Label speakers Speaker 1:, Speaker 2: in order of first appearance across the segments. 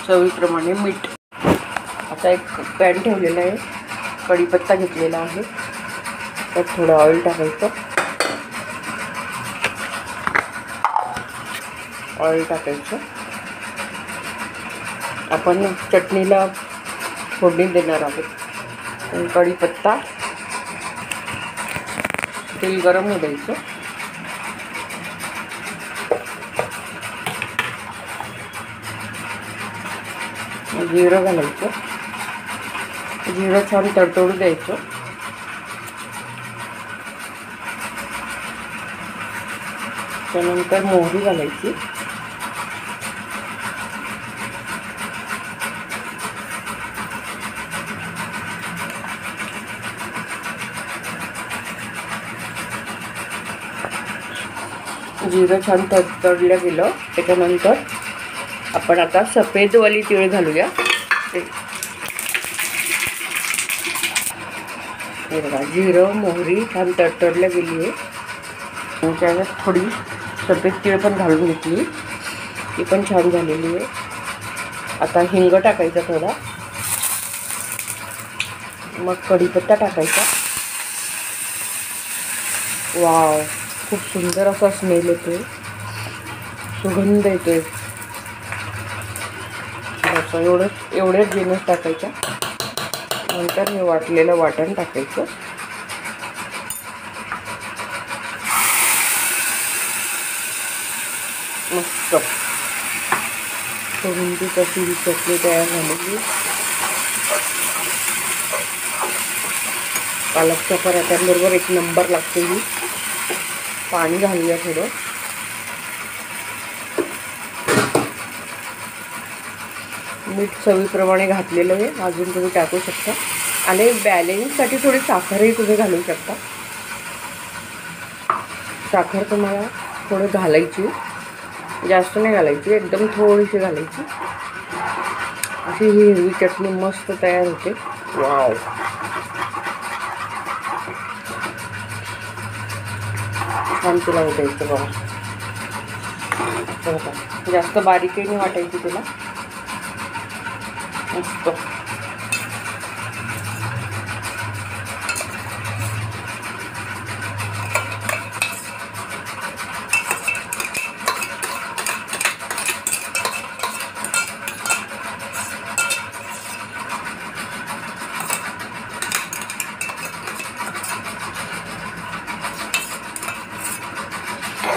Speaker 1: चवीप्रमाणे मीठ. आता एक पॅन ठेवलेला आहे, कढीपत्ता घेतलेला आहे, त्यात थोडं ऑइल टाकायचं. ऑइल टाकायचं. आपण चटणीला फोडणी देणार आहोत. कढीपत्ता, तेल गरम होऊ द्यायचं. जिरं घालायचं. जिरं छान तडतडू द्यायचं. त्यानंतर मोहरी घालायची. जिरं छान तडतडलं गेलं त्याच्यानंतर आपण आता सफेदवाली तीळ घालूया. हे बघा, जिरं मोहरी छान तडतडल्या गेली आहे. त्याच्यात थोडी सफेद तीळ पण घालून घेतली, ती पण छान झालेली आहे. आता हिंग टाकायचा थोडा, मग कढीपत्ता टाकायचा. वाव, खूप सुंदर असा स्मेल येतोय, सुगंध येतोय. असं एवढेच जिन्नस टाकायचा. नंतर हे वाटलेलं वाटण टाकायचं. मस्त सुगंधी कशी ही चटणी तयार झालेली. पालकच्या पराठ्यांबरोबर एक नंबर लागते ही. पाणी घालूया थोडं. मीठ चवीप्रमाणे घातलेलं आहे, अजून तुम्ही टाकू शकता. आणि बॅलेन्ससाठी थोडी साखरही तुम्ही घालू शकता. साखर तुम्हाला थोडं घालायची, जास्त नाही घालायची, एकदम थोडीशी घालायची. अशी ही हिरवी चटणी मस्त तयार होते. वाव, छान तिला उठायचं बघा. जास्त बारीकही नाही वाटायची तिला. मस्त.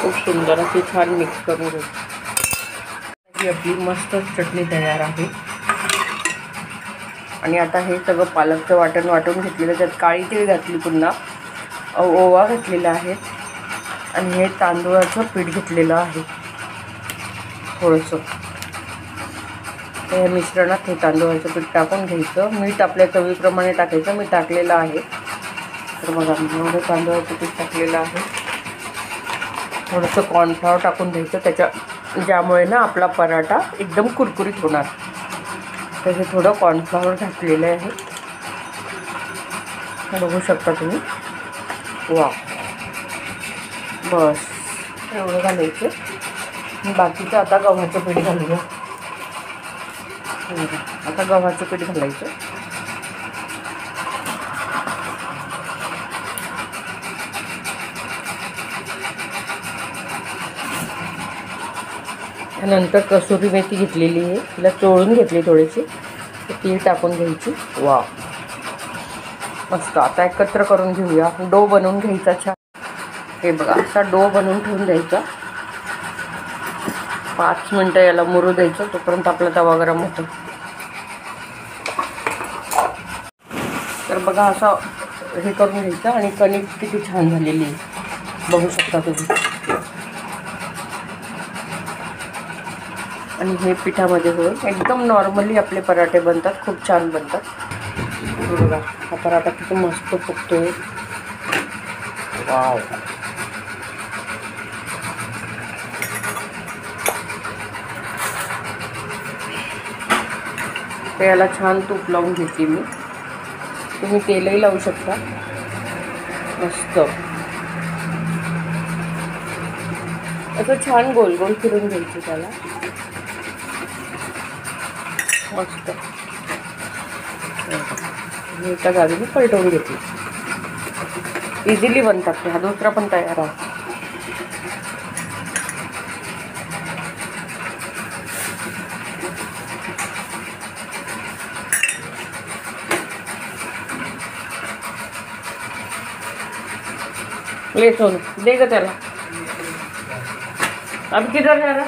Speaker 1: खूप सुंदर अशी छान मिक्स करून घेऊ. ही आपली मस्त चटणी तयार आहे. आणि आता हे सगळं पालकचं वाटण वाटून घेतलेलं, त्यात काळी तीळ घातली, पुन्हा ओवा घातलेला आहे, आणि हे तांदूळाचं पीठ घेतलेलं आहे थोडंसं. त्या मिश्रणात हे तांदूळाचं पीठ टाकून घ्यायचं. मीठ आपल्या चवीप्रमाणे टाकायचं. मी टाकलेलं आहे. तर बघा, एवढं तांदूळाचं पीठ टाकलेलं आहे. थोडंसं कॉर्नफ्लॉवर टाकून द्यायचं ज्यामुळे ना आपला पराठा एकदम कुरकुरीत होणार. तर हे थोडं कॉर्नफ्लॉवर घातलेलं आहे, बघू शकता तुम्ही. वा, बस एवढं घालायचं. बाकीचं आता गव्हाचं पीठ घालूया. आता गव्हाचं पीठ घालायचं. नंतर कसुरी मेथी घेतलेली आहे, तिला चोळून घेतली थोडीशी, ती टाकून घ्यायची. वा, मस्त. आता एकत्र करून घेऊया. डो बनवून घ्यायचा छान. हे बघा, असा डो बनवून ठेवून द्यायचा. 5 मिनटं याला मुरू द्यायचं, तोपर्यंत आपला तवा गरम होतो. तर बघा, असं हे करून घ्यायचं. आणि कणिक किती छान झालेली आहे, बघू शकता तुम्ही. आणि हे पिठामध्ये होईल. एकदम नॉर्मली आपले पराठे बनतात, खूप छान बनतात. बघा, हा पराठा किती मस्त फुगतोय. वाव, तर याला छान तूप लावून घेतली मी. तुम्ही तेलही लावू शकता. मस्त असं छान गोल गोल फिरून घ्यायचं त्याला. मस्त मी एका जागेने पलटवून घेतली. इझिली बनतात. हा दुसरा पण तयार आहे. ले सोनू दे ग त्याला. अब किधर जा रहा.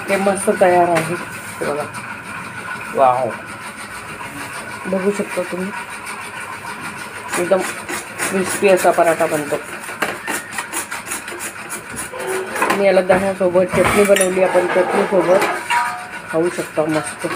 Speaker 1: ते मस्त तयार आहे. बघा वाव, बघू शकता तुम्ही एकदम क्रिस्पी असा पराठा बनतो. मी याला दह्यासोबत चटणी बनवली आपण. चटणीसोबत खाऊ शकता मस्त.